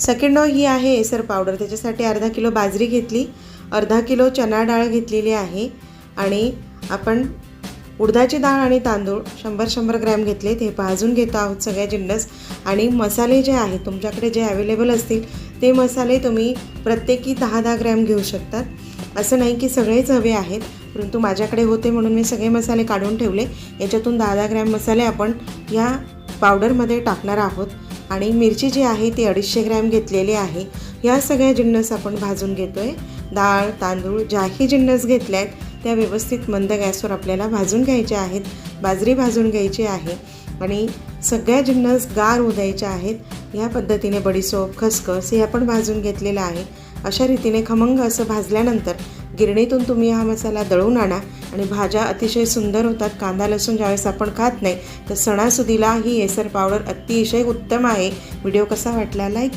Second ही आहे Acer powder. त्याच्यासाठी अर्धा किलो बाजरी घेतली, अर्धा किलो चना डाळ घेतलेली आहे आणि आपण उडदाची डाळ आणि तांदूळ 100-100 ग्रॅम घेतलेत। हे भाजून घेतो आहोत सगळे जिन्नस। आणि मसाले जे आहेत तुमच्याकडे जे अवेलेबल असतील ते मसाले तुम्ही प्रत्येकी 10-10 ग्रॅम घेऊ शकतात। असं नाही की सगळेच हवे आहेत, परंतु माझ्याकडे होते म्हणून मी सगळे मसाले काढून ठेवले। याच्यातून 10-10 ग्रॅम मसाले आपण या पावडरमध्ये टाकणार आहोत। आणि मिरची जी आहे ती 250 ग्रॅम घेतलेली आहे। या सगळ्या जिन्नस आपण भाजून घेतोय। डाळ तांदूळ ज्याही जिन्नस घेतले आहेत त्या व्यवस्थित मंद गॅसवर आपल्याला भाजून घ्यायचे आहेत। बाजरी भाजून घ्यायची आहे आणि सगळ्या जिन्नस गार होऊ द्यायचे आहेत। या पद्धतीने बडीशोप खसखस हे आपण भाजून घेतलेलं आहे। अशा रीतीने खमंग असं भाजल्यानंतर गिरणीतून तुम्ही हा मसाला दळून आणा आणि भाज्या अतिशय सुंदर होतात। कांदा लसूण ज्यावेळेस आपण खात नाही तर सणासुदीला ही एसर पावडर अतिशय उत्तम आहे। व्हिडिओ कसा वाटला लाईक